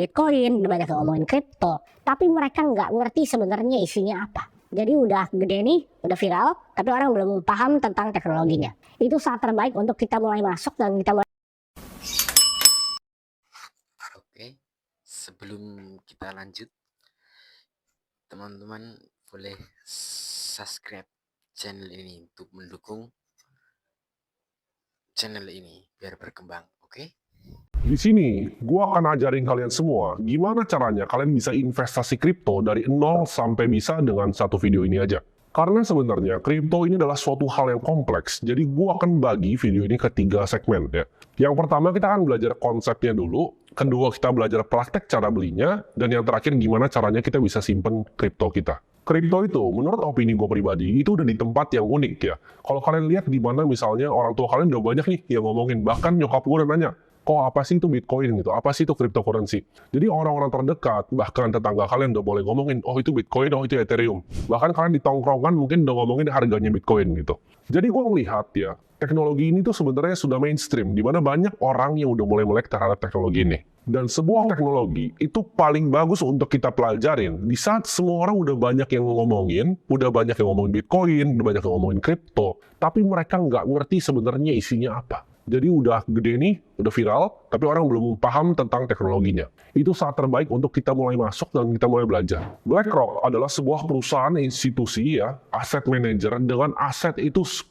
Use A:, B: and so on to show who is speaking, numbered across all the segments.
A: Bitcoin, udah banyak yang ngomongin kripto, tapi mereka nggak ngerti sebenarnya isinya apa. Jadi udah gede nih, udah viral, tapi orang belum paham tentang teknologinya. Itu saat terbaik untuk kita mulai masuk dan kita mulai.
B: Oke, sebelum kita lanjut, teman-teman boleh subscribe channel ini untuk mendukung channel ini biar berkembang, oke?
C: Di sini, gua akan ajarin kalian semua gimana caranya kalian bisa investasi kripto dari 0 sampai bisa dengan satu video ini aja. Karena sebenarnya kripto ini adalah suatu hal yang kompleks, jadi gua akan bagi video ini ke 3 segmen ya. Yang pertama kita akan belajar konsepnya dulu, kedua kita belajar praktek cara belinya, dan yang terakhir gimana caranya kita bisa simpen kripto kita. Kripto itu, menurut opini gue pribadi, itu udah di tempat yang unik ya. Kalau kalian lihat di mana misalnya orang tua kalian udah banyak nih yang ngomongin, bahkan nyokap gue udah nanya, kok apa sih itu Bitcoin gitu, apa sih itu cryptocurrency. Jadi orang-orang terdekat, bahkan tetangga kalian udah boleh ngomongin, oh itu Bitcoin, oh itu Ethereum. Bahkan kalian di tongkrongan mungkin udah ngomongin harganya Bitcoin gitu. Jadi gue melihat ya, teknologi ini tuh sebenarnya sudah mainstream, di mana banyak orang yang udah mulai melek terhadap teknologi ini. Dan sebuah teknologi itu paling bagus untuk kita pelajarin di saat semua orang udah banyak yang ngomongin Bitcoin, udah banyak yang ngomongin kripto, tapi mereka nggak ngerti sebenarnya isinya apa. Jadi udah gede nih, udah viral, tapi orang belum paham tentang teknologinya. Itu saat terbaik untuk kita mulai masuk dan kita mulai belajar. BlackRock adalah sebuah perusahaan institusi ya, aset manager dengan aset itu 10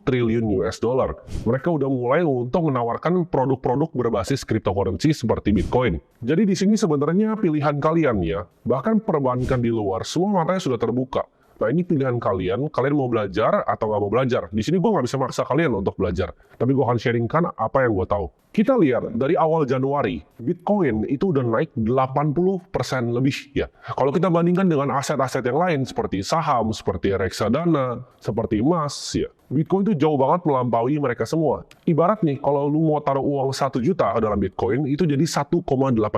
C: triliun US dollar. Mereka udah mulai untuk menawarkan produk-produk berbasis cryptocurrency seperti Bitcoin. Jadi di sini sebenarnya pilihan kalian ya, bahkan perbankan di luar, semua matanya sudah terbuka. Nah ini pilihan kalian mau belajar atau nggak mau belajar. Di sini gue nggak bisa maksa kalian untuk belajar, tapi gue akan sharingkan apa yang gue tahu. Kita lihat dari awal Januari, Bitcoin itu udah naik 80% lebih ya. Kalau kita bandingkan dengan aset-aset yang lain seperti saham, seperti reksadana, seperti emas ya. Bitcoin itu jauh banget melampaui mereka semua. Ibarat nih, kalau lu mau taruh uang 1 juta dalam Bitcoin, itu jadi 1,8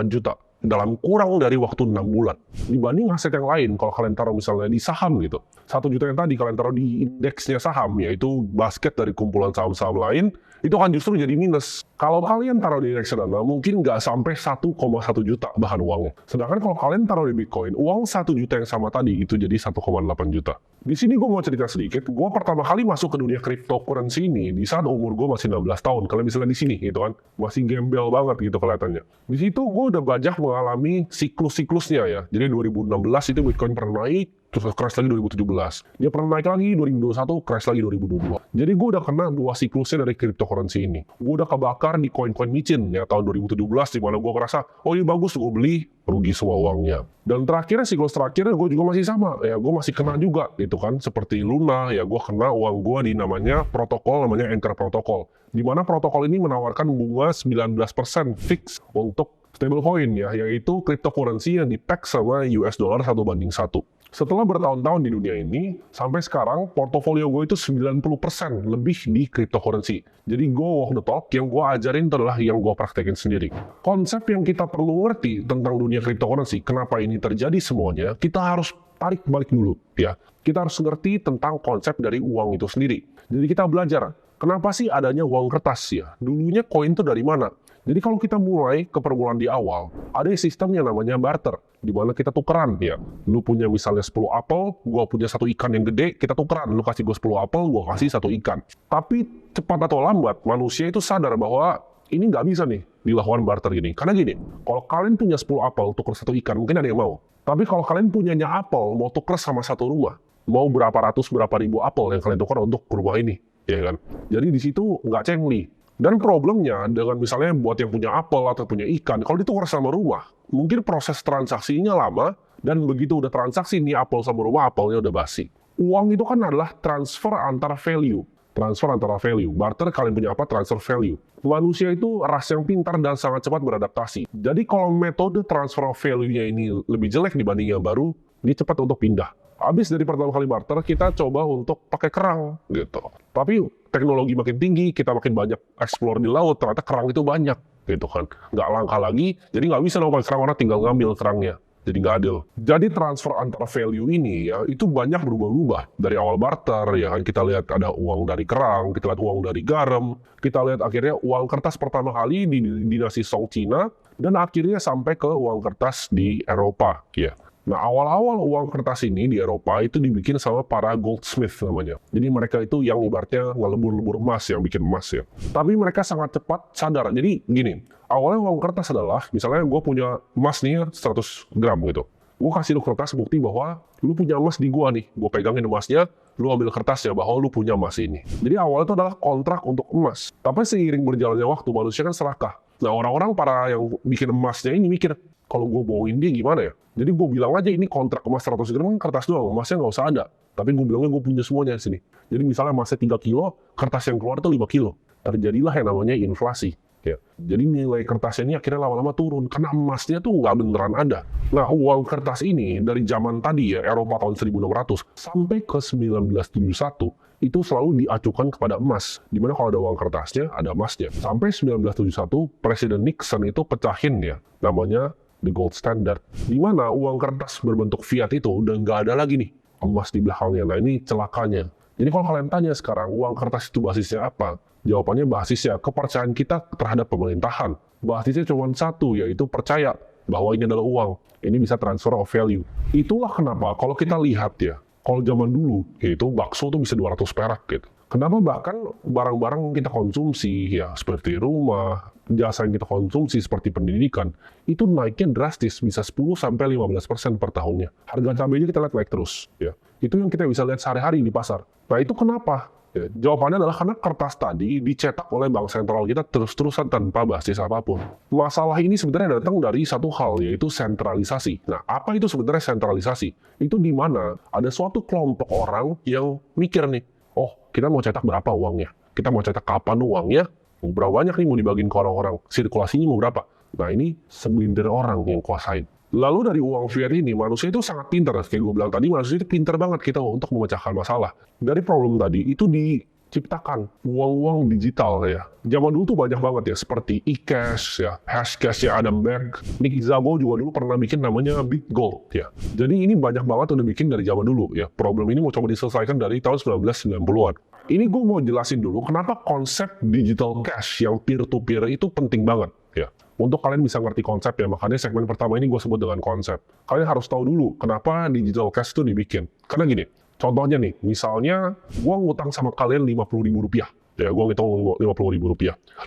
C: juta. Dalam kurang dari waktu 6 bulan. Dibanding aset yang lain, kalau kalian taruh misalnya di saham gitu. 1 juta yang tadi kalian taruh di indeksnya saham, yaitu basket dari kumpulan saham-saham lain, itu kan justru jadi minus. Kalau kalian taruh di reksadana, mungkin nggak sampai 1,1 juta bahan uangnya. Sedangkan kalau kalian taruh di Bitcoin, uang 1 juta yang sama tadi, itu jadi 1,8 juta. Di sini gue mau cerita sedikit, gue pertama kali masuk ke dunia cryptocurrency ini di saat umur gue masih 16 tahun. Kalian bisa lihat di sini gitu kan, masih gembel banget gitu kelihatannya. Di situ gue udah banyak mengalami siklus-siklusnya ya. Jadi 2016 itu Bitcoin pernah naik, terus crash lagi 2017. Dia pernah naik lagi 2021, crash lagi 2022. Jadi gue udah kena 2 siklusnya dari cryptocurrency ini. Gue udah kebakar di koin-koin micin ya tahun 2017, di mana gue ngerasa, oh ini bagus, gue beli, rugi semua uangnya. Dan terakhirnya, siklus terakhirnya gue juga masih sama. Ya gue masih kena juga gitu kan. Seperti Luna, ya gue kena uang gue di namanya protokol, namanya Anchor Protocol. Di mana protokol ini menawarkan bunga 19% fix untuk stablecoin ya, yaitu cryptocurrency yang di-peg sama US dollar 1:1. Setelah bertahun-tahun di dunia ini, sampai sekarang portofolio gue itu 90% lebih di cryptocurrency. Jadi gue walk the talk, yang gue ajarin adalah yang gue praktekin sendiri. Konsep yang kita perlu ngerti tentang dunia cryptocurrency, kenapa ini terjadi semuanya, kita harus tarik balik dulu ya. Kita harus ngerti tentang konsep dari uang itu sendiri. Jadi kita belajar, kenapa sih adanya uang kertas ya? Dulunya koin itu dari mana? Jadi kalau kita mulai ke permulaan di awal, ada sistem yang namanya barter, di mana kita tukeran ya. Lu punya misalnya 10 apel, gua punya 1 ikan yang gede, kita tukeran. Lu kasih gua 10 apel, gua kasih 1 ikan. Tapi cepat atau lambat, manusia itu sadar bahwa ini nggak bisa nih dilakukan barter gini. Karena gini, kalau kalian punya 10 apel, tuker 1 ikan, mungkin ada yang mau. Tapi kalau kalian punyanya apel, mau tuker sama 1 rumah, mau berapa ratus, berapa ribu apel yang kalian tukar untuk rumah ini, ya kan? Jadi di situ nggak cengli. Dan problemnya dengan misalnya buat yang punya apel atau punya ikan, kalau ditukar sama rumah, mungkin proses transaksinya lama, dan begitu udah transaksi nih apel sama rumah, apelnya udah basi. Uang itu kan adalah transfer antara value. Transfer antara value. Barter kalian punya apa? Transfer value. Manusia itu ras yang pintar dan sangat cepat beradaptasi. Jadi kalau metode transfer value-nya ini lebih jelek dibanding yang baru, dia cepat untuk pindah. Habis dari pertama kali barter, kita coba untuk pakai kerang gitu. Tapi teknologi makin tinggi, kita makin banyak explore di laut, ternyata kerang itu banyak gitu kan. Nggak langka lagi, jadi nggak bisa pakai kerang, orang tinggal ngambil kerangnya. Jadi nggak adil. Jadi transfer antara value ini ya, itu banyak berubah-ubah. Dari awal barter, ya kan, kita lihat ada uang dari kerang, kita lihat uang dari garam, kita lihat akhirnya uang kertas pertama kali di dinasti Song Cina, Dan akhirnya sampai ke uang kertas di Eropa, ya. Nah, awal-awal uang kertas ini di Eropa itu dibikin sama para goldsmith namanya. Jadi mereka itu yang ibaratnya ngelebur-lebur emas, yang bikin emas ya. Tapi mereka sangat cepat sadar. Jadi gini, awalnya uang kertas adalah, misalnya gue punya emas nih 100 gram gitu. Gue kasih lu kertas bukti bahwa lu punya emas di gua nih. Gue pegangin emasnya, lu ambil kertasnya bahwa lu punya emas ini. Jadi awalnya itu adalah kontrak untuk emas. Tapi seiring berjalannya waktu, manusia kan serakah. Nah, orang-orang para yang bikin emasnya ini mikir, kalau gue bohongin dia gimana ya? Jadi gue bilang aja ini kontrak emas 100 gram kan kertas doang, emasnya nggak usah ada. Tapi gue bilangnya gue punya semuanya di sini. Jadi misalnya emasnya 3 kilo, kertas yang keluar itu 5 kilo. Terjadilah yang namanya inflasi. Ya. Jadi nilai kertasnya ini akhirnya lama-lama turun, karena emasnya tuh nggak beneran ada. Nah, uang kertas ini dari zaman tadi ya, Eropa tahun 1600, sampai ke 1971, itu selalu diacukan kepada emas. Dimana kalau ada uang kertasnya, ada emasnya. Sampai 1971, Presiden Nixon itu pecahin ya, namanya the gold standard. Dimana uang kertas berbentuk fiat itu udah nggak ada lagi nih, emas di belakangnya. Nah, ini celakanya. Jadi kalau kalian tanya sekarang, uang kertas itu basisnya apa? Jawabannya basisnya kepercayaan kita terhadap pemerintahan. Basisnya cuma satu, yaitu percaya bahwa ini adalah uang. Ini bisa transfer of value. Itulah kenapa kalau kita lihat ya, kalau zaman dulu, yaitu bakso tuh bisa 200 perak gitu. Kenapa bahkan barang-barang yang kita konsumsi, ya seperti rumah, jasa yang kita konsumsi seperti pendidikan, itu naiknya drastis, bisa 10-15% per tahunnya. Harga cabainya kita lihat naik terus. Ya. Itu yang kita bisa lihat sehari-hari di pasar. Nah itu kenapa? Ya, jawabannya adalah karena kertas tadi dicetak oleh bank sentral kita terus-terusan tanpa basis apapun. Masalah ini sebenarnya datang dari satu hal, yaitu sentralisasi. Nah, apa itu sebenarnya sentralisasi? Itu di mana ada suatu kelompok orang yang mikir nih, oh, kita mau cetak berapa uangnya? Kita mau cetak kapan uangnya? Berapa banyak nih mau dibagiin ke orang-orang? Sirkulasinya mau berapa? Nah, ini segelintir orang yang kuasain. Lalu dari uang fiat ini, manusia itu sangat pintar. Kayak gue bilang tadi, manusia itu pintar banget kita untuk memecahkan masalah. Dari problem tadi, itu diciptakan uang-uang digital ya. Zaman dulu tuh banyak banget ya, seperti eCash ya, Hashcash ya, Adam Back. Nick Szabo juga dulu pernah bikin namanya BitGold ya. Jadi ini banyak banget udah bikin dari zaman dulu ya. Problem ini mau coba diselesaikan dari tahun 1990-an. Ini gue mau jelasin dulu kenapa konsep digital cash yang peer-to-peer itu penting banget ya. Untuk kalian bisa ngerti konsep ya, makanya segmen pertama ini gue sebut dengan konsep. Kalian harus tahu dulu kenapa digital cash itu dibikin. Karena gini, contohnya nih, misalnya gue ngutang sama kalian Rp50.000. Ya, gue ngitung Rp50.000.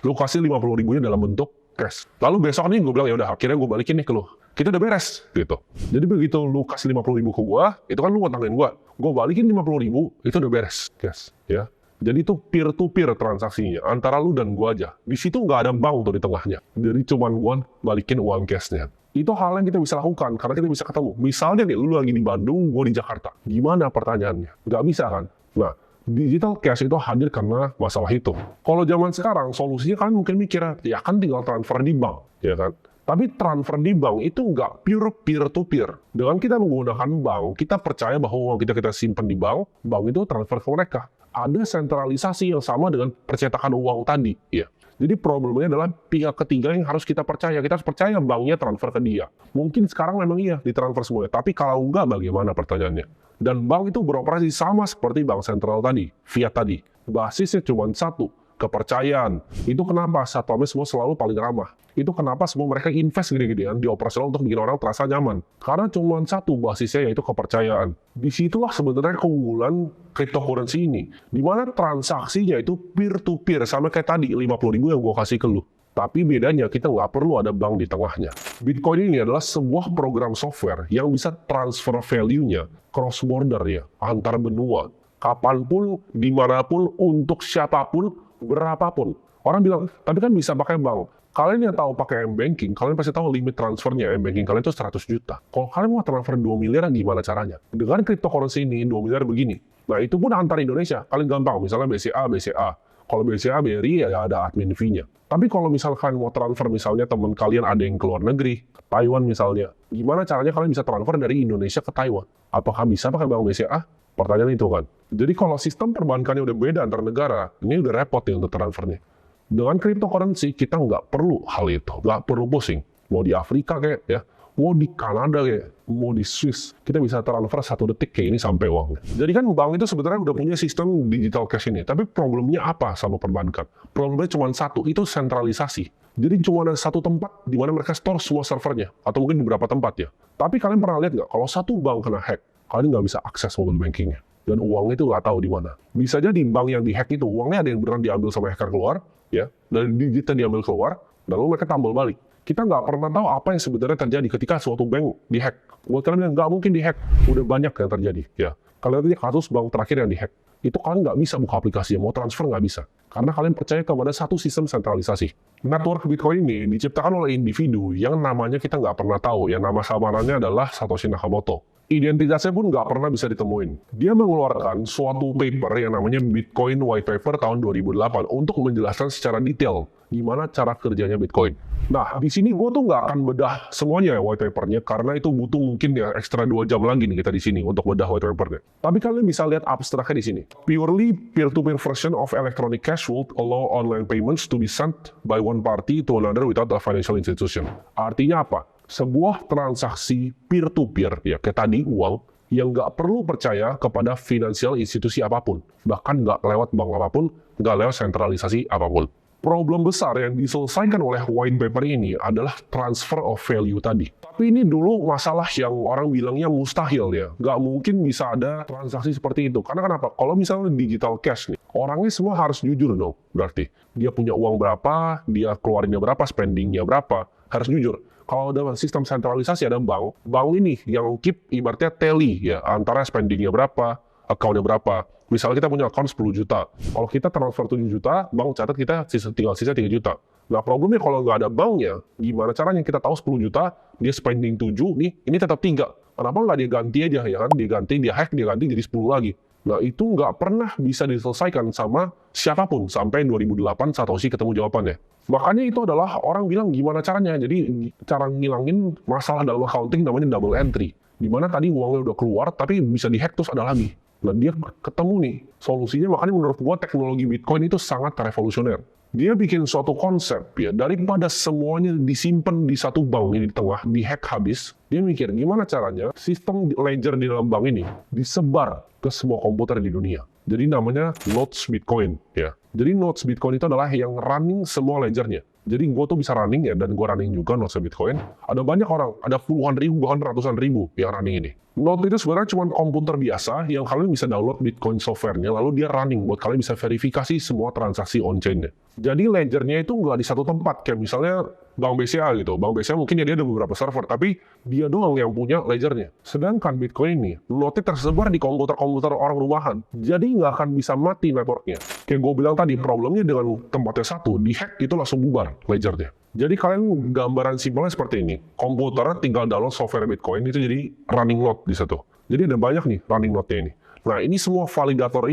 C: Lu kasih Rp50.000-nya dalam bentuk cash. Lalu besok nih gue bilang, ya udah akhirnya gue balikin nih ke lu. Kita udah beres, gitu. Jadi begitu lu kasih Rp50.000 ke gue, itu kan lu ngutangin gue. Gue balikin Rp50.000, itu udah beres, cash. Ya. Jadi itu peer-to-peer transaksinya, antara lu dan gua aja. Di situ nggak ada bank tuh di tengahnya. Jadi cuman gua balikin uang cashnya. Itu hal yang kita bisa lakukan, karena kita bisa ketemu. Misalnya nih, lu lagi di Bandung, gua di Jakarta. Gimana pertanyaannya? Nggak bisa kan? Nah, digital cash itu hadir karena masalah itu. Kalau zaman sekarang, solusinya kan mungkin mikir, ya kan tinggal transfer di bank, ya kan? Tapi transfer di bank itu nggak pure peer-to-peer. Dengan kita menggunakan bank, kita percaya bahwa uang kita simpan di bank itu transfer ke mereka. Ada sentralisasi yang sama dengan percetakan uang tadi. Ya. Jadi problemnya adalah pihak ketiga yang harus kita percaya. Kita harus percaya banknya transfer ke dia. Mungkin sekarang memang iya ditransfer semuanya. Tapi kalau enggak bagaimana pertanyaannya? Dan bank itu beroperasi sama seperti bank sentral tadi, fiat tadi. Basisnya cuma satu, kepercayaan. Itu kenapa satpamnya semua selalu paling ramah. Itu kenapa semua mereka invest gede-gedean di operasional untuk bikin orang terasa nyaman. Karena cuma satu basisnya, yaitu kepercayaan. Disitulah sebenarnya keunggulan cryptocurrency ini. Dimana transaksinya itu peer-to-peer, sama kayak tadi 50.000 yang gue kasih ke lu. Tapi bedanya kita nggak perlu ada bank di tengahnya. Bitcoin ini adalah sebuah program software yang bisa transfer value-nya cross-border ya, antar benua. Kapanpun, dimanapun, untuk siapapun, berapapun. Orang bilang, tapi kan bisa pakai bank. Kalian yang tahu pakai M-Banking, kalian pasti tahu limit transfernya M-Banking kalian itu 100 juta. Kalau kalian mau transfer 2 miliar, gimana caranya? Dengan cryptocurrency ini, 2 miliar begini. Nah, itu pun antar Indonesia. Kalian gampang, misalnya BCA. Kalau BCA, BRI, ya ada admin fee-nya. Tapi kalau misalkan mau transfer, misalnya teman kalian ada yang keluar negeri, Taiwan misalnya, gimana caranya kalian bisa transfer dari Indonesia ke Taiwan? Apakah bisa pakai bank BCA? Pertanyaan itu kan. Jadi kalau sistem perbankannya udah beda antar negara, ini udah repot nih untuk transfernya. Dengan cryptocurrency, kita nggak perlu hal itu. Nggak perlu pusing. Mau di Afrika kayak, ya, mau di Kanada kayak, mau di Swiss, kita bisa transfer 1 detik kayak ini sampai uangnya. Jadi kan bank itu sebenarnya udah punya sistem digital cash ini. Tapi problemnya apa sama perbankan? Problemnya cuma satu, itu sentralisasi. Jadi cuma ada satu tempat di mana mereka store semua servernya, atau mungkin di beberapa tempat ya. Tapi kalian pernah lihat nggak, kalau satu bank kena hack, kalian nggak bisa akses mobile bankingnya. Dan uangnya itu nggak tahu di mana. Bisa jadi bank yang dihack itu, uangnya ada yang beneran diambil sama hacker keluar, ya, dan digitnya diambil keluar, lalu mereka tambal balik. Kita nggak pernah tahu apa yang sebenarnya terjadi ketika suatu bank dihack. Buat kalian yang nggak mungkin dihack, udah banyak yang terjadi, ya. Kalian lihat kasus bank terakhir yang dihack, itu kalian nggak bisa buka aplikasi, mau transfer nggak bisa. Karena kalian percaya kepada satu sistem sentralisasi. Network Bitcoin ini diciptakan oleh individu yang namanya kita nggak pernah tahu, yang nama samarannya adalah Satoshi Nakamoto. Identitasnya pun nggak pernah bisa ditemuin. Dia mengeluarkan suatu paper yang namanya Bitcoin White Paper tahun 2008 untuk menjelaskan secara detail gimana cara kerjanya Bitcoin. Nah, di sini gue tuh nggak akan bedah semuanya ya white papernya, karena itu butuh mungkin ya ekstra 2 jam lagi nih kita di sini untuk bedah white papernya. Tapi kalian bisa lihat abstraknya di sini. Purely peer-to-peer version of electronic cash would allow online payments to be sent by one party to another without a financial institution. Artinya apa? Sebuah transaksi peer-to-peer, ya kayak tadi uang, yang nggak perlu percaya kepada finansial institusi apapun. Bahkan nggak lewat bank apapun, nggak lewat sentralisasi apapun. Problem besar yang diselesaikan oleh white paper ini adalah transfer of value tadi. Tapi ini dulu masalah yang orang bilangnya mustahil ya. Nggak mungkin bisa ada transaksi seperti itu. Karena kenapa? Kalau misalnya digital cash nih, orangnya semua harus jujur dong. Berarti dia punya uang berapa, dia keluarinnya berapa, spendingnya berapa, harus jujur. Kalau dalam sistem sentralisasi ada bank ini yang keep ibaratnya tally ya, antara spendingnya berapa, account-nya berapa. Misalnya kita punya account 10 juta. Kalau kita transfer 7 juta, bank catat kita tinggal sisa 3 juta. Nah problemnya kalau nggak ada banknya, gimana caranya kita tahu 10 juta, dia spending 7, nih ini tetap 3. Kenapa nggak dia ganti aja ya kan? Dia hack, dia ganti jadi 10 lagi. Nah itu nggak pernah bisa diselesaikan sama siapapun sampai 2008 Satoshi ketemu jawabannya. Makanya itu adalah orang bilang gimana caranya. Jadi cara ngilangin masalah dalam accounting namanya double entry. Dimana tadi uangnya udah keluar tapi bisa dihack terus ada lagi. Nah dia ketemu nih solusinya, makanya menurut gua teknologi Bitcoin itu sangat revolusioner. Dia bikin suatu konsep ya, daripada semuanya disimpan di satu bank ini di tengah, dihack habis, dia mikir gimana caranya sistem ledger di dalam bank ini disebar ke semua komputer di dunia. Jadi namanya nodes Bitcoin ya. Jadi nodes Bitcoin itu adalah yang running semua ledgernya. Jadi gue tuh bisa running ya, dan gue running juga nodes Bitcoin. Ada banyak orang, ada puluhan ribu, bahkan ratusan ribu yang running ini. Node itu sebenarnya cuma komputer biasa yang kalian bisa download Bitcoin software-nya, lalu dia running buat kalian bisa verifikasi semua transaksi on-chain-nya. Jadi ledgernya itu nggak di satu tempat, kayak misalnya Bank BCA gitu. Bank BCA mungkin ya dia ada beberapa server, tapi dia doang yang punya ledgernya. Sedangkan Bitcoin ini, node-nya tersebar di komputer-komputer orang rumahan. Jadi nggak akan bisa mati networknya. Kayak gue bilang tadi, problemnya dengan tempatnya satu, di-hack itu langsung bubar ledgernya. Jadi kalian gambaran simpelnya seperti ini. Komputer tinggal download software Bitcoin itu jadi running node di situ. Jadi ada banyak nih running node-nya ini. Nah ini semua validator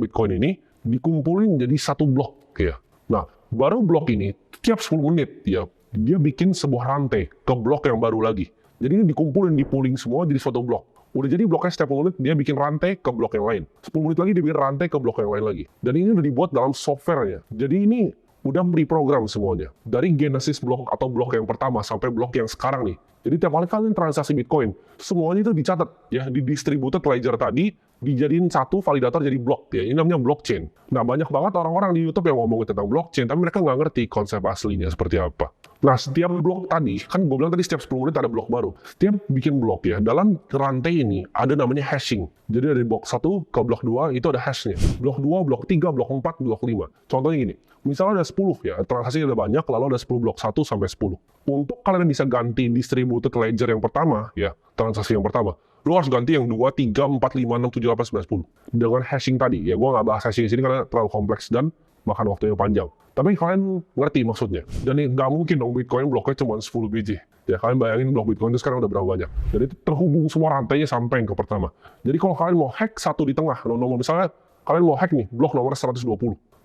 C: Bitcoin ini dikumpulin jadi satu blok ya. Nah baru blok ini tiap 10 menit ya dia bikin sebuah rantai ke blok yang baru lagi. Jadi ini dikumpulin, dipooling semua jadi suatu blok. Udah jadi bloknya setiap 10 menit dia bikin rantai ke blok yang lain. 10 menit lagi dia bikin rantai ke blok yang lain lagi. Dan ini udah dibuat dalam software-nya. Jadi ini udah diprogram semuanya. Dari genesis blok atau blok yang pertama sampai blok yang sekarang nih. Jadi tiap kali kalian transaksi Bitcoin, semuanya itu dicatat ya di distributed ledger tadi, dijadiin satu validator jadi blok ya. Ini namanya blockchain. Nah banyak banget orang-orang di YouTube yang ngomongin tentang blockchain, tapi mereka nggak ngerti konsep aslinya seperti apa. Nah setiap blok tadi, kan gue bilang tadi setiap 10 menit ada blok baru. Setiap bikin blok ya, dalam rantai ini ada namanya hashing. Jadi dari blok 1 ke blok 2 itu ada hashnya. Blok 2, blok 3, blok 4, blok 5. Contohnya gini, misalnya ada 10 ya, transaksi ada banyak, lalu ada 10 blok 1 sampai 10. Untuk kalian bisa ganti distributed ledger yang pertama, ya transaksi yang pertama, lu harus ganti yang 2, 3, 4, 5, 6, 7, 8, 9, 10. Dengan hashing tadi, ya gue nggak bahas hashing di sini karena terlalu kompleks dan makan waktu yang panjang. Tapi kalian ngerti maksudnya. Dan nggak mungkin dong Bitcoin bloknya cuma 10 biji. Ya kalian bayangin blok Bitcoin itu sekarang udah berapa banyak. Jadi itu terhubung semua rantainya sampai yang ke pertama. Jadi kalau kalian mau hack satu di tengah, nomor misalnya kalian mau hack nih blok nomor 120.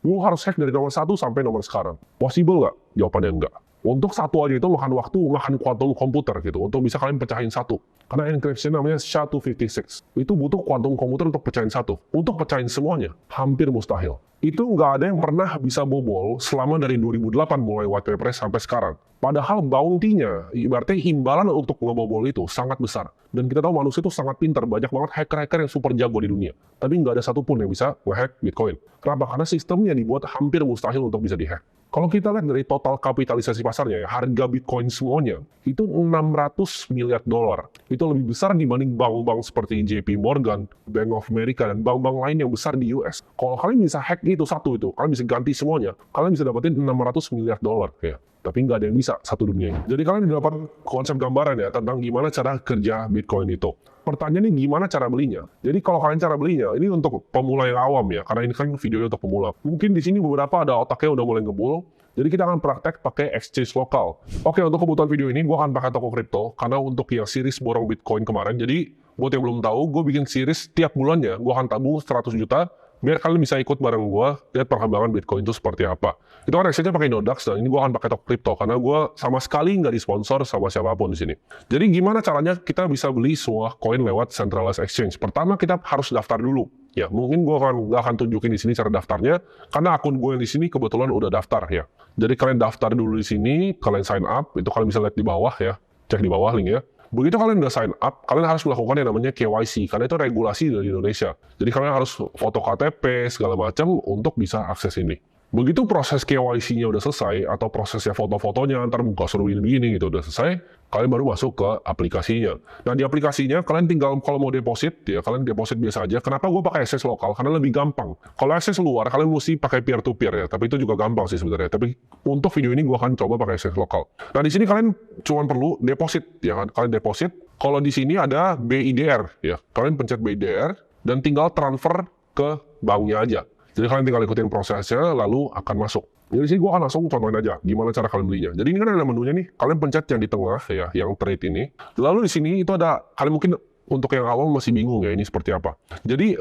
C: Lu harus hack dari nomor 1 sampai nomor sekarang. Possible nggak? Jawabannya enggak. Untuk satu aja itu makan waktu, makan kuantum komputer gitu. Untuk bisa kalian pecahin satu. Karena encryption namanya SHA-256. Itu butuh kuantum komputer untuk pecahin satu. Untuk pecahin semuanya, hampir mustahil. Itu nggak ada yang pernah bisa bobol selama dari 2008 mulai white paper sampai sekarang. Padahal bounty-nya, ibaratnya imbalan untuk ngebobol itu sangat besar. Dan kita tahu manusia itu sangat pintar, banyak banget hacker-hacker yang super jago di dunia. Tapi nggak ada satupun yang bisa nge-hack Bitcoin. Kenapa? Karena sistemnya dibuat hampir mustahil untuk bisa di-hack. Kalau kita lihat dari total kapitalisasi pasarnya, ya, harga Bitcoin semuanya itu 600 miliar dolar. Itu lebih besar dibanding bank-bank seperti JP Morgan, Bank of America, dan bank-bank lain yang besar di US. Kalau kalian bisa hack itu satu itu, kalian bisa ganti semuanya, kalian bisa dapetin 600 miliar dolar. Ya. Tapi nggak ada yang bisa satu dunia ini. Jadi kalian dapat konsep gambaran ya tentang gimana cara kerja Bitcoin itu. Pertanyaannya gimana cara belinya? Jadi kalau kalian cara belinya, ini untuk pemula yang awam ya, karena ini kan videonya untuk pemula. Mungkin di sini beberapa ada otaknya udah mulai ngebul, jadi kita akan praktek pakai exchange lokal. Oke, untuk kebutuhan video ini, gue akan pakai toko kripto, karena untuk yang series borong Bitcoin kemarin, jadi buat yang belum tahu, gue bikin series tiap bulannya, gue akan tabung 100 juta, biar kalian bisa ikut bareng gue, lihat perkembangan Bitcoin itu seperti apa. Itu kan exchange-nya pakai Nodax, dan ini gue akan pakai toko kripto, karena gue sama sekali nggak disponsor sama siapapun di sini. Jadi gimana caranya kita bisa beli sebuah koin lewat centralized exchange? Pertama, kita harus daftar dulu. Ya, mungkin gue nggak akan tunjukin di sini cara daftarnya, karena akun gue yang di sini kebetulan udah daftar ya. Jadi kalian daftar dulu di sini, kalian sign up, itu kalian bisa lihat di bawah ya, cek di bawah linknya. Begitu kalian udah sign up, kalian harus melakukan yang namanya KYC, karena itu regulasi dari Indonesia. Jadi kalian harus foto KTP, segala macam untuk bisa akses ini. Begitu proses KYC-nya udah selesai, atau prosesnya foto-fotonya, ntar muka suruh begini gitu, udah selesai, kalian baru masuk ke aplikasinya. Nah, di aplikasinya, kalian tinggal kalau mau deposit, ya kalian deposit biasa aja. Kenapa gue pakai akses lokal? Karena lebih gampang. Kalau akses luar, kalian mesti pakai peer-to-peer ya, tapi itu juga gampang sih sebenarnya. Tapi untuk video ini, gue akan coba pakai akses lokal. Nah, di sini kalian cuma perlu deposit, ya kan? Kalian deposit. Kalau di sini ada BIDR, ya. Kalian pencet BIDR, dan tinggal transfer ke banknya aja. Jadi kalian tinggal ikutin prosesnya, lalu akan masuk. Jadi di sini gue akan langsung contohin aja gimana cara kalian belinya. Jadi ini kan ada menunya nih, kalian pencet yang di tengah ya, yang trade ini. Lalu di sini itu ada, kalian mungkin untuk yang awam masih bingung ya ini seperti apa. Jadi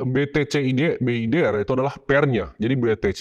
C: BIDR itu adalah pairnya. Jadi BTC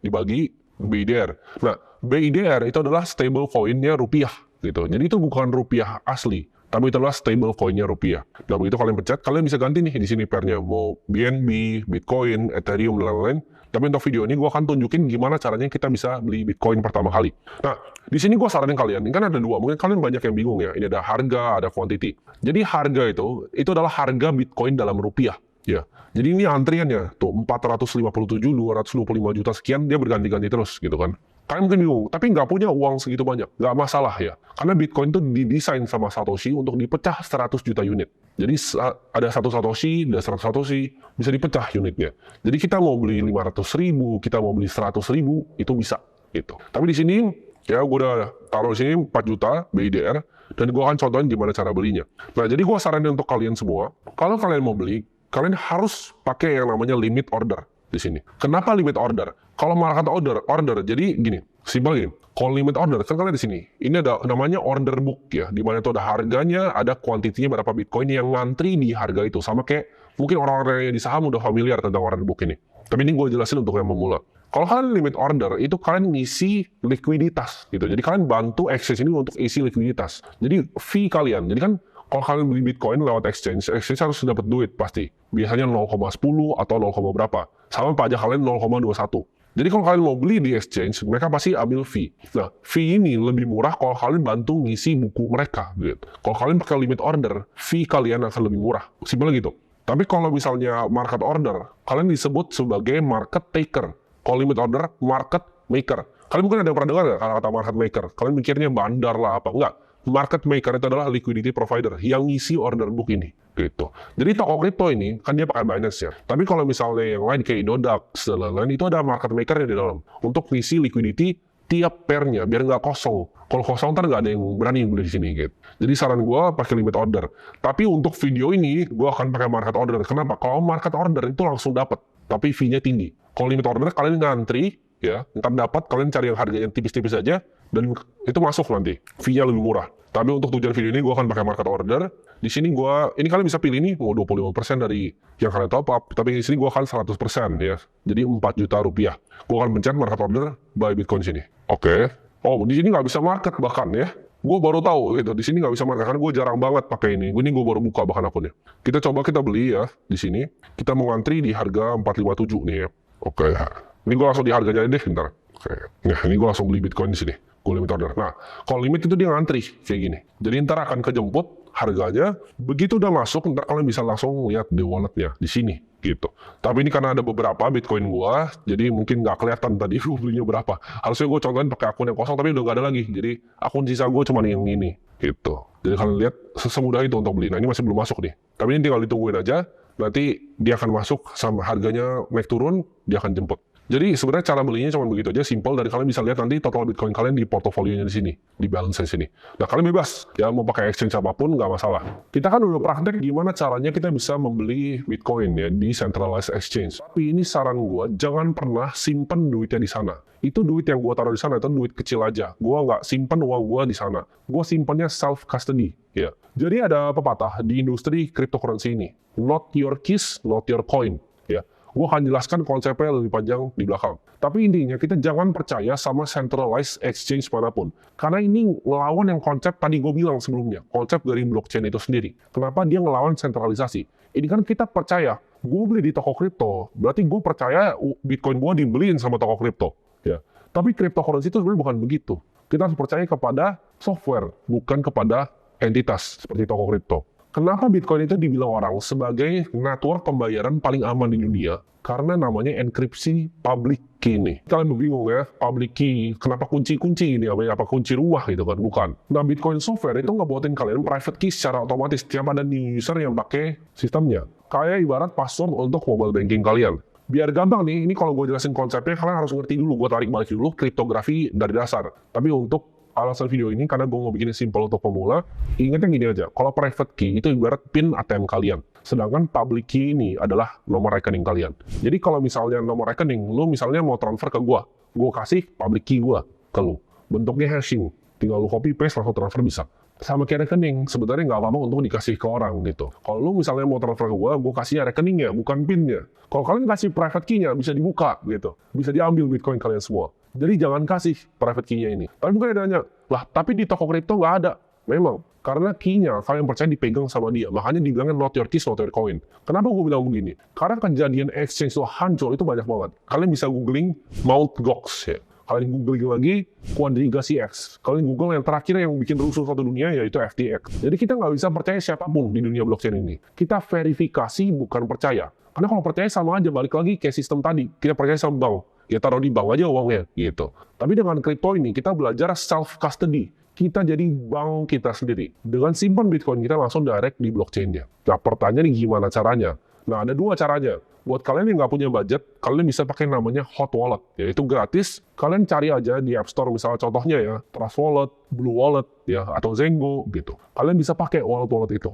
C: dibagi BIDR. Nah, BIDR itu adalah stable coin-nya rupiah gitu. Jadi itu bukan rupiah asli, tapi itu adalah stable coin-nya rupiah. Nah, begitu kalian pencet, kalian bisa ganti nih di sini pairnya. Mau BNB, Bitcoin, Ethereum, dan lain-lain. Tapi untuk video ini gue akan tunjukin gimana caranya kita bisa beli Bitcoin pertama kali. Nah, di sini gue saranin kalian, ini kan ada dua, mungkin kalian banyak yang bingung ya. Ini ada harga, ada quantity. Jadi harga itu adalah harga Bitcoin dalam rupiah. Ya, jadi ini antriannya tuh 457, 225 juta sekian, dia berganti-ganti terus gitu kan. Kalian mungkin bingung, tapi nggak punya uang segitu banyak, nggak masalah ya. Karena Bitcoin itu didesain sama Satoshi untuk dipecah 100 juta unit. Jadi ada satu Satoshi, ada 100 Satoshi, bisa dipecah unitnya. Jadi kita mau beli 500.000, kita mau beli 100.000, itu bisa gitu. Tapi di sini, ya gue udah taruh di sini 4 juta BIDR, dan gue akan contohin gimana cara belinya. Nah, jadi gue saranin untuk kalian semua, kalau kalian mau beli, kalian harus pakai yang namanya limit order di sini. Kenapa limit order? Kalau market order, jadi gini, simpel gini. Kalau limit order, kan kalian di sini, ini ada namanya order book ya, di mana itu ada harganya, ada kuantitinya berapa Bitcoin yang ngantri di harga itu. Sama kayak mungkin orang-orang yang di saham udah familiar tentang order book ini. Tapi ini gue jelasin untuk yang pemula. Kalau kalian limit order, itu kalian ngisi likuiditas gitu. Jadi kalian bantu exchange ini untuk isi likuiditas. Jadi fee kalian, jadi kan kalau kalian beli Bitcoin lewat exchange harus dapat duit pasti. Biasanya 0,10 atau 0, berapa. Sama pajak kalian 0,21. Jadi kalau kalian mau beli di exchange, mereka pasti ambil fee. Nah, fee ini lebih murah kalau kalian bantu ngisi buku mereka. Gitu. Kalau kalian pakai limit order, fee kalian akan lebih murah. Simpelnya gitu. Tapi kalau misalnya market order, kalian disebut sebagai market taker. Kalau limit order, market maker. Kalian mungkin ada yang pernah dengar nggak kata-kata market maker? Kalian mikirnya bandar lah apa? Enggak. Market maker itu adalah liquidity provider yang ngisi order book ini. Gitu. Jadi toko kripto ini kan dia pakai Binance ya. Tapi kalau misalnya yang lain kayak Nodax dan lain-lain itu ada market maker di dalam untuk ngisi liquidity tiap pairnya biar nggak kosong. Kalau kosong ntar nggak ada yang berani beli di sini gitu. Jadi saran gue pakai limit order. Tapi untuk video ini gue akan pakai market order. Kenapa? Kalau market order itu langsung dapat, tapi fee-nya tinggi. Kalau limit order kalian ngantri ya, ntar dapat kalian cari yang harga yang tipis-tipis aja dan itu masuk nanti. Fee-nya lebih murah. Tapi untuk tujuan video ini gue akan pakai market order. Di sini ini kalian bisa pilih nih mau 25% dari yang kalian top up. Tapi di sini gue akan 100% ya. Jadi 4 juta rupiah. Gue akan pencet market order buy Bitcoin sini. Oke. Oh, di sini nggak bisa market bahkan ya. Gue baru tahu gitu. Di sini nggak bisa market karena gue jarang banget pakai ini. Ini gue baru buka bahkan akunnya. Kita beli ya di sini. Kita mau ngantri di harga 457 nih ya. Oke. Ini gue langsung di harganya deh bentar. Oke. Nah, ini gue langsung beli Bitcoin di sini. Gue limit order. Nah, kalau limit itu dia ngantri kayak gini. Jadi ntar akan kejemput harganya. Begitu udah masuk, ntar kalian bisa langsung lihat di walletnya di sini. gitu. Tapi ini karena ada beberapa Bitcoin gua, jadi mungkin nggak kelihatan tadi gua belinya berapa. Harusnya gua contohin pakai akun yang kosong, tapi udah nggak ada lagi. Jadi akun sisa gua cuma yang ini, gitu. Jadi kalian lihat semudah itu untuk beli. Nah ini masih belum masuk nih. Tapi ini tinggal ditungguin aja. Nanti dia akan masuk sama harganya naik turun, dia akan jemput. Jadi sebenarnya cara belinya cuma begitu aja, simple. Dan kalian bisa lihat nanti total Bitcoin kalian di portofolionya di sini, di balance di sini. Nah kalian bebas, ya mau pakai exchange apapun nggak masalah. Kita kan udah praktek gimana caranya kita bisa membeli Bitcoin ya di centralized exchange. Tapi ini saran gua, jangan pernah simpen duitnya di sana. Itu duit yang gua taruh di sana itu duit kecil aja. Gua nggak simpen uang gua di sana. Gua simpennya self custody. Ya. Jadi ada pepatah di industri cryptocurrency ini, not your keys, not your coin. Ya. Gue akan jelaskan konsepnya lebih panjang di belakang. Tapi intinya kita jangan percaya sama centralized exchange manapun. Karena ini ngelawan yang konsep tadi gue bilang sebelumnya. Konsep dari blockchain itu sendiri. Kenapa dia ngelawan sentralisasi? Ini kan kita percaya, gue beli di toko kripto, berarti gue percaya Bitcoin gue dibeliin sama toko kripto. Ya. Tapi cryptocurrency itu sebenarnya bukan begitu. Kita harus percaya kepada software, bukan kepada entitas seperti toko kripto. Kenapa Bitcoin itu dibilang orang sebagai network pembayaran paling aman di dunia? Karena namanya enkripsi public key nih. Kalian bingung ya, public key, kenapa kunci-kunci ini? Apa kunci rumah gitu kan? Bukan. Nah, Bitcoin software itu nggak buatin kalian private key secara otomatis. Tiap ada new user yang pakai sistemnya. Kayak ibarat password untuk mobile banking kalian. Biar gampang nih, ini kalau gue jelasin konsepnya, kalian harus ngerti dulu. Gue tarik balik dulu kriptografi dari dasar. Tapi untuk alasan video ini, karena gue mau bikin simple untuk pemula, ingat yang gini aja, kalau private key itu ibarat PIN ATM kalian, sedangkan public key ini adalah nomor rekening kalian. Jadi kalau misalnya nomor rekening, lu misalnya mau transfer ke gue kasih public key gue ke lu, bentuknya hashing, tinggal lu copy paste langsung transfer bisa. Sama kayak rekening, sebenarnya nggak apa-apa untuk dikasih ke orang gitu. Kalau lu misalnya mau transfer ke gue kasih rekeningnya, bukan PIN-nya. Kalau kalian kasih private key-nya, bisa dibuka gitu. Bisa diambil Bitcoin kalian semua. Jadi jangan kasih private key-nya ini. Tapi mungkin ada nanya, lah tapi di toko kripto nggak ada. Memang, karena key-nya kalian percaya dipegang sama dia. Makanya dibilangnya not your keys, not your coin. Kenapa gue bilang begini? Karena kejadian exchange itu hancur itu banyak banget. Kalian bisa googling Mt. Gox ya. Kalian googling lagi Quadriga X. Kalian google yang terakhir yang bikin rusuh satu dunia yaitu FTX. Jadi kita nggak bisa percaya siapapun di dunia blockchain ini. Kita verifikasi bukan percaya. Karena kalau percaya sama aja, balik lagi kayak sistem tadi. Kita percaya sama bank. Ya taruh di bank aja uangnya gitu. Tapi dengan kripto ini kita belajar self custody. Kita jadi bank kita sendiri. Dengan simpan Bitcoin kita langsung direct di blockchain-nya. Nah pertanyaannya gimana caranya? Nah ada dua caranya. Buat kalian yang nggak punya budget, kalian bisa pakai namanya Hot Wallet. Yaitu gratis, kalian cari aja di App Store misalnya contohnya ya, Trust Wallet, Blue Wallet, ya atau Zengo gitu. Kalian bisa pakai wallet-wallet itu.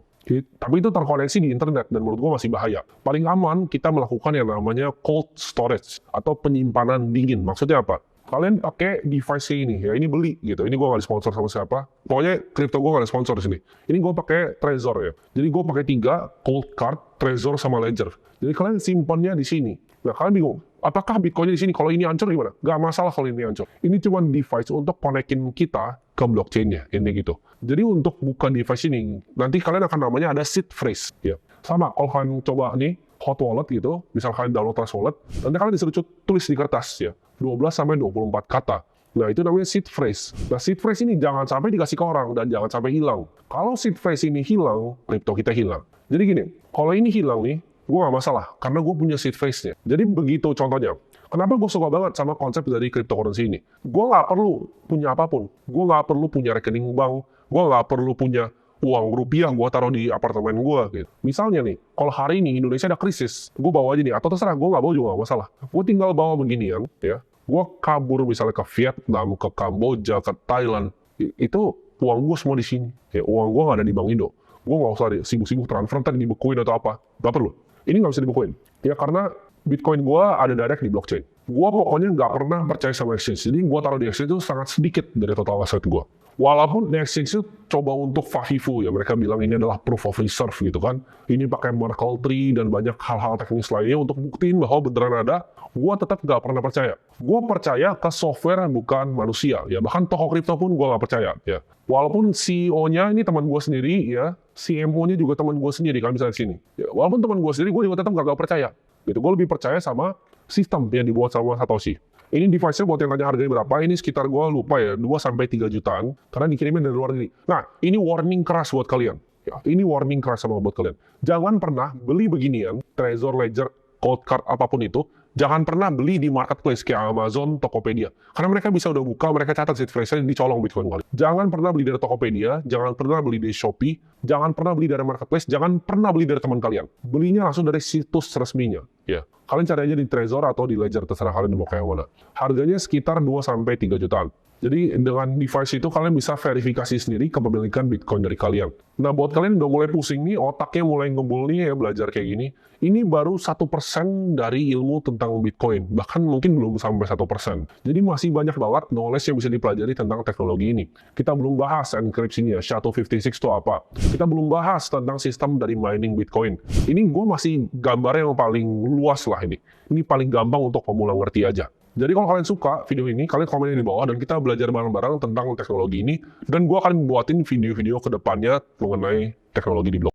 C: Tapi itu terkoneksi di internet dan menurut gua masih bahaya. Paling aman kita melakukan yang namanya cold storage atau penyimpanan dingin. Maksudnya apa? Kalian pakai device ini, ya ini beli gitu. Ini gue nggak disponsor sama siapa. Pokoknya kripto gue nggak disponsor di sini. Ini gue pakai Trezor ya. Jadi gue pakai 3 cold card, Trezor sama Ledger. Jadi kalian simpannya di sini. Nah kalian bingung, apakah Bitcoinnya di sini? Kalau ini hancur gimana? Gak masalah kalau ini hancur. Ini cuma device untuk konekin kita ke blockchain-nya, ini gitu. Jadi untuk buka device ini, nanti kalian akan namanya ada seed phrase. Ya. Sama, kalau kalian coba nih, Hot Wallet gitu, misal kalian download Trust Wallet, nanti kalian disuruh tulis di kertas ya, 12-24 kata. Nah itu namanya seed phrase. Nah seed phrase ini jangan sampai dikasih ke orang dan jangan sampai hilang. Kalau seed phrase ini hilang, kripto kita hilang. Jadi gini, kalau ini hilang nih, gue gak masalah, karena gue punya seed phrase-nya. Jadi begitu contohnya. Kenapa gue suka banget sama konsep dari cryptocurrency ini? Gue gak perlu punya apapun. Gue gak perlu punya rekening bank. Gue gak perlu punya uang rupiah gue taruh di apartemen gue gitu. Misalnya nih, kalau hari ini Indonesia ada krisis, gue bawa aja nih, atau terserah gue nggak bawa juga nggak masalah. Gue tinggal bawa beginian, ya. Gue kabur misalnya ke Vietnam, ke Kamboja, ke Thailand, itu uang gue semua di sini. Ya, uang gue nggak ada di Bank Indo. Gue nggak usah sibuk-sibuk transfer ntar dibekuin atau apa, nggak perlu. Ini nggak bisa dibekuin. Ya karena Bitcoin gue ada direct di blockchain. Gue pokoknya nggak pernah percaya sama exchange. Jadi gue taruh di exchange itu sangat sedikit dari total aset gue. Walaupun di exchange itu coba untuk FAFIFU ya, mereka bilang ini adalah proof of reserve gitu kan. Ini pakai Merkle tree dan banyak hal-hal teknis lainnya untuk buktiin bahwa beneran ada. Gue tetap nggak pernah percaya. Gue percaya ke software bukan manusia. Ya bahkan toko kripto pun gue nggak percaya. Ya walaupun CEO-nya ini teman gue sendiri ya, CMO-nya juga teman gue sendiri kan bisa di sini. Ya, walaupun teman gue sendiri, gue juga tetap nggak percaya. Gitu. Gue lebih percaya sama sistem yang dibuat sama Satoshi. Ini device-nya buat yang tanya harganya berapa, ini sekitar gue lupa ya, 2-3 jutaan, karena dikirimin dari luar negeri. Nah, ini warning keras buat kalian. Ya, ini warning keras sama buat kalian. Jangan pernah beli beginian, Trezor, Ledger, Cold Card, apapun itu. Jangan pernah beli di marketplace kayak Amazon, Tokopedia. Karena mereka bisa udah buka, mereka catat seed phrase-nya, dicolong Bitcoin kalian. Jangan pernah beli dari Tokopedia, jangan pernah beli dari Shopee, jangan pernah beli dari marketplace, jangan pernah beli dari teman kalian. Belinya langsung dari situs resminya. Ya, kalian cari aja di Trezor atau di Ledger, terserah kalian mau kayak mana. Harganya sekitar 2-3 jutaan. Jadi dengan device itu kalian bisa verifikasi sendiri kepemilikan Bitcoin dari kalian. Nah buat kalian yang udah mulai pusing nih, otaknya mulai ngebul nih ya belajar kayak gini, ini baru 1% dari ilmu tentang Bitcoin. Bahkan mungkin belum sampai 1%. Jadi masih banyak banget knowledge yang bisa dipelajari tentang teknologi ini. Kita belum bahas enkripsinya, SHA-256 itu apa. Kita belum bahas tentang sistem dari mining Bitcoin. Ini gue masih gambarnya yang paling luas lah ini. Ini paling gampang untuk pemula ngerti aja. Jadi kalau kalian suka video ini, kalian komen di bawah dan kita belajar bareng-bareng tentang teknologi ini. Dan gue akan buatin video-video ke depannya mengenai teknologi di blockchain.